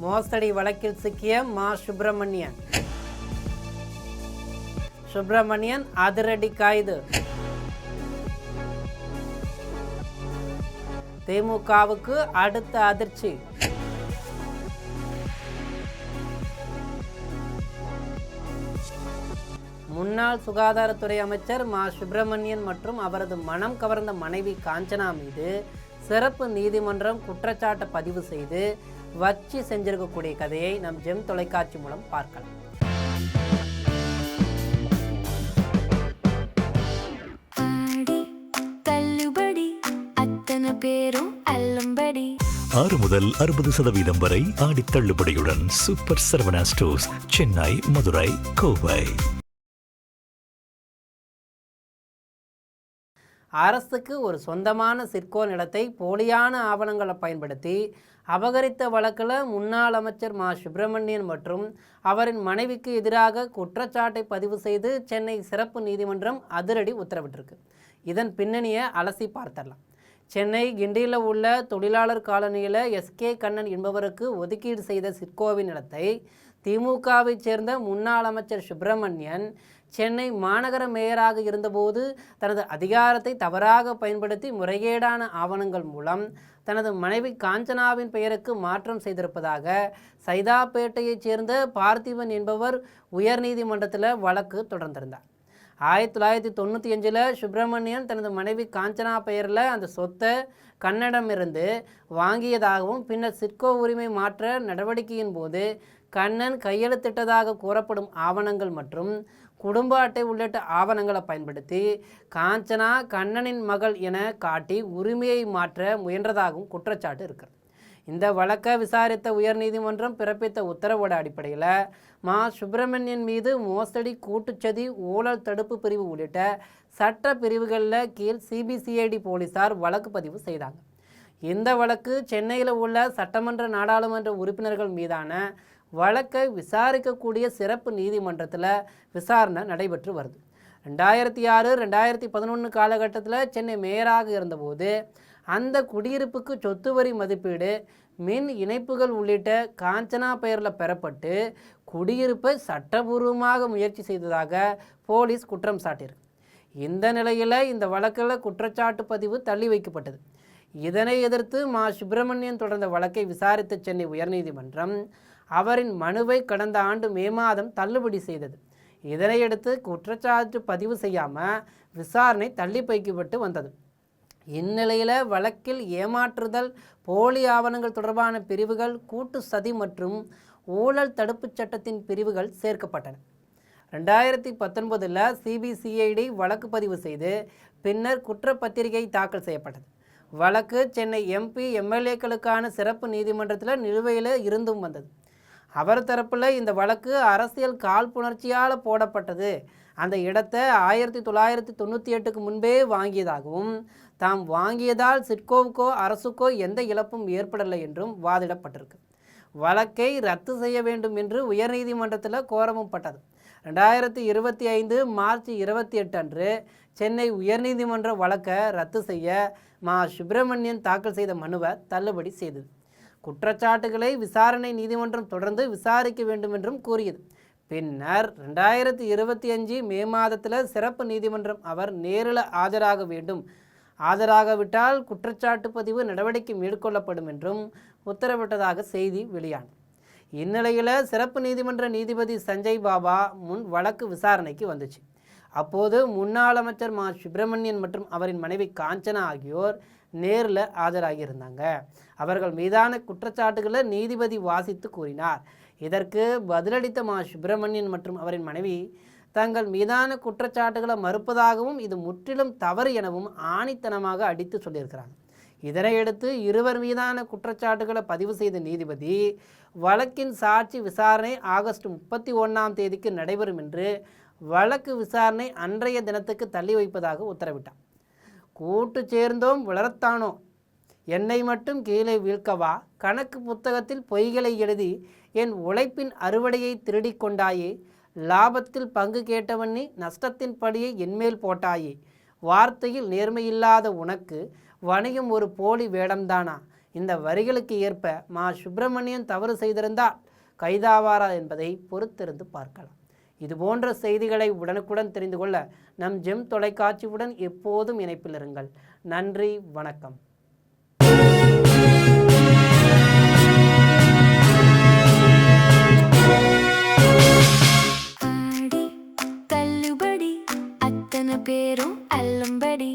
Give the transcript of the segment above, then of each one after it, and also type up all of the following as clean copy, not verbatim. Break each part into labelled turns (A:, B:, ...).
A: மோசடி வழக்கில் சிக்கிய மா. சுப்பிரமணியன் அதிரடி கைது. திமுகவுக்கு அடுத்த அதிர்ச்சி. முன்னாள் சுகாதாரத்துறை அமைச்சர் மா. சுப்பிரமணியன் மற்றும் அவரது மனம் கவர்ந்த மனைவி காஞ்சனா மீது சிறப்பு நீதிமன்றம் குற்றச்சாட்டை பதிவு செய்து வச்சு செஞ்சிருக்கக்கூடிய கதையை நம் ஜெம் தொலைக்காட்சி மூலம் பார்க்கலாம்.
B: ஆறு முதல் 60% வரை ஆடி தள்ளுபடியுடன் சூப்பர் சரவணா ஸ்டோர்ஸ், சென்னை, மதுரை, கோவை.
A: அரசுக்கு ஒரு சொந்தமான சிட்கோ நிலத்தை போலியான ஆவணங்களை பயன்படுத்தி அபகரித்த வழக்கில் முன்னாள் அமைச்சர் மா. சுப்பிரமணியன் மற்றும் அவரின் மனைவிக்கு எதிராக குற்றச்சாட்டை பதிவு செய்து சென்னை சிறப்பு நீதிமன்றம் அதிரடி உத்தரவிட்டிருக்கு. இதன் பின்னணியை அலசி பார்த்தரலாம். சென்னை கிண்டியில் உள்ள தொழிலாளர் காலனியில் எஸ்கே கண்ணன் என்பவருக்கு ஒதுக்கீடு செய்த சிட்கோவின் நிலத்தை திமுகவை சேர்ந்த முன்னாள் அமைச்சர் சுப்பிரமணியன் சென்னை மாநகர மேயராக இருந்தபோது தனது அதிகாரத்தை தவறாக பயன்படுத்தி முறைகேடான ஆவணங்கள் மூலம் தனது மனைவி காஞ்சனாவின் பெயருக்கு மாற்றம் செய்திருப்பதாக சைதாப்பேட்டையைச் சேர்ந்த பார்த்திபன் என்பவர் உயர்நீதிமன்றத்தில் வழக்கு தொடர்ந்திருந்தார். 1995 சுப்பிரமணியன் தனது மனைவி காஞ்சனா பெயரில் அந்த சொத்தை கண்ணனிடமிருந்து வாங்கியதாகவும் பின்னர் சிட்கோ உரிமை மாற்ற நடவடிக்கையின் போது கண்ணன் கையெழுத்திட்டதாக கூறப்படும் ஆவணங்கள் மற்றும் குடும்ப அட்டை உள்ளிட்ட ஆவணங்களை பயன்படுத்தி காஞ்சனா கண்ணனின் மகள் என காட்டி உரிமையை மாற்ற முயன்றதாகவும் குற்றச்சாட்டு இருக்கிறது. இந்த வழக்கை விசாரித்த உயர்நீதிமன்றம் பிறப்பித்த உத்தரவோட அடிப்படையில் மா. சுப்பிரமணியன் மீது மோசடி, கூட்டுச்சதி, ஊழல் தடுப்பு பிரிவு உள்ளிட்ட சட்ட பிரிவுகளில் கீழ் சிபிசிஐடி போலீசார் வழக்கு பதிவு செய்தாங்க. இந்த வழக்கு சென்னையில் உள்ள சட்டமன்ற நாடாளுமன்ற உறுப்பினர்கள் மீதான வழக்கை விசாரிக்கக்கூடிய சிறப்பு நீதிமன்றத்தில் விசாரணை நடைபெற்று வருது. 2006-2011 காலகட்டத்தில் சென்னை மேயராக இருந்தபோது அந்த குடியிருப்புக்கு சொத்து வரி மதிப்பீடு, மின் இணைப்புகள் உள்ளிட்ட காஞ்சனா பெயரில் பெறப்பட்டு குடியிருப்பை சட்டபூர்வமாக முயற்சி செய்ததாக போலீஸ் குற்றம் சாட்டியிருக்கு. இந்த நிலையில் இந்த வழக்கில் குற்றச்சாட்டு பதிவு தள்ளி வைக்கப்பட்டது. இதனை எதிர்த்து மா. சுப்பிரமணியன் தொடர்ந்த வழக்கை விசாரித்த சென்னை உயர்நீதிமன்றம் அவரின் மனுவை கடந்த ஆண்டு மே மாதம் தள்ளுபடி செய்தது. இதனையடுத்து குற்றச்சாட்டு பதிவு செய்யாமல் விசாரணை தள்ளி வைக்கப்பட்டு வந்தது. இந்நிலையில் வழக்கில் ஏமாற்றுதல், போலி ஆவணங்கள் தொடர்பான பிரிவுகள், கூட்டு சதி மற்றும் ஊழல் தடுப்புச் சட்டத்தின் பிரிவுகள் சேர்க்கப்பட்டன. 2019 சிபிசிஐடி வழக்கு பதிவு செய்து பின்னர் குற்றப்பத்திரிகை தாக்கல் செய்யப்பட்டது. வழக்கு சென்னை எம்பி, எம்எல்ஏக்களுக்கான சிறப்பு நீதிமன்றத்தில் நிலுவையில் இருந்தும் வந்தது. அவர் தரப்பில் இந்த வழக்கு அரசியல் காழ்ப்புணர்ச்சியால் போடப்பட்டது, அந்த இடத்தை 1998க்கு முன்பே வாங்கியதாகவும் தாம் வாங்கியதால் சிட்கோவுக்கோ அரசுக்கோ எந்த இழப்பும் ஏற்படலை என்றும் வாதிடப்பட்டிருக்கு. வழக்கை ரத்து செய்ய வேண்டும் என்று உயர்நீதிமன்றத்தில் கோரவும் பட்டது. 2025 மார்ச் 28 அன்று சென்னை உயர்நீதிமன்ற வழக்கை ரத்து செய்ய மா. சுப்பிரமணியன் தாக்கல் செய்த மனுவை தள்ளுபடி செய்தது. குற்றச்சாட்டுகளை விசாரணை நீதிமன்றம் தொடர்ந்து விசாரிக்க வேண்டும் என்றும் கூறியது. பின்னர் 2025 மே மாதத்தில் சிறப்பு நீதிமன்றம் அவர் நேரில் ஆஜராக வேண்டும், ஆஜராகவிட்டால் குற்றச்சாட்டு பதிவு நடவடிக்கை மேற்கொள்ளப்படும் என்றும் உத்தரவிட்டதாக செய்தி வெளியானது. இந்நிலையில் சிறப்பு நீதிமன்ற நீதிபதி சஞ்சய் பாபா முன் வழக்கு விசாரணைக்கு வந்துச்சு. அப்போது முன்னாள் அமைச்சர் மா. சுப்பிரமணியன் மற்றும் அவரின் மனைவி காஞ்சனா ஆகியோர் நேரில் ஆஜராகியிருந்தாங்க. அவர்கள் மீதான குற்றச்சாட்டுகளை நீதிபதி வாசித்து கூறினார். இதற்கு பதிலளித்த மா. சுப்பிரமணியன் மற்றும் அவரின் மனைவி தங்கள் மீதான குற்றச்சாட்டுகளை மறுப்பதாகவும் இது முற்றிலும் தவறு எனவும் ஆணித்தனமாக அடித்து சொல்லியிருக்கிறாங்க. இதனையடுத்து இருவர் மீதான குற்றச்சாட்டுகளை பதிவு செய்த நீதிபதி வழக்கின் சாட்சி விசாரணை ஆகஸ்ட் 31ஆம் தேதிக்கு நடைபெறும் என்று வழக்கு விசாரணை அன்றைய தினத்துக்கு தள்ளி வைப்பதாக உத்தரவிட்டார். கூட்டு சேர்ந்தோம் வளரத்தானோ, என்னை மட்டும் கீழே வீழ்க்கவா, கணக்கு புத்தகத்தில் பொய்களை எழுதி என் உழைப்பின் அறுவடையை திருடி கொண்டாயே, லாபத்தில் பங்கு கேட்டவன் நீ, நஷ்டத்தின் படியை என்மேல் போட்டாயே, வார்த்தையில் நேர்மையில்லாத உனக்கு வணிகம் ஒரு போலி வேடம்தானா, இந்த வரிகளுக்கு ஏற்ப மா சுப்பிரமணியன் தவறு செய்திருந்தால் கைதாவாரா என்பதை பொறுத்திருந்து பார்க்கலாம். இதுபோன்ற செய்திகளை உடனுக்குடன் தெரிந்து கொள்ள நம் ஜெம் தொலைக்காட்சியுடன் எப்போதும் இணைப்பில் இருங்கள். நன்றி, வணக்கம்.
C: பேரும் அல்லும்படி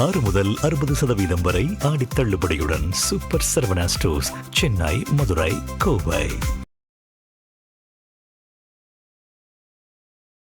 B: 6 முதல் 60% வரை ஆடி தள்ளுபடியுடன் சூப்பர் சரவணா ஸ்டோர்ஸ், சென்னை, மதுரை, கோவை.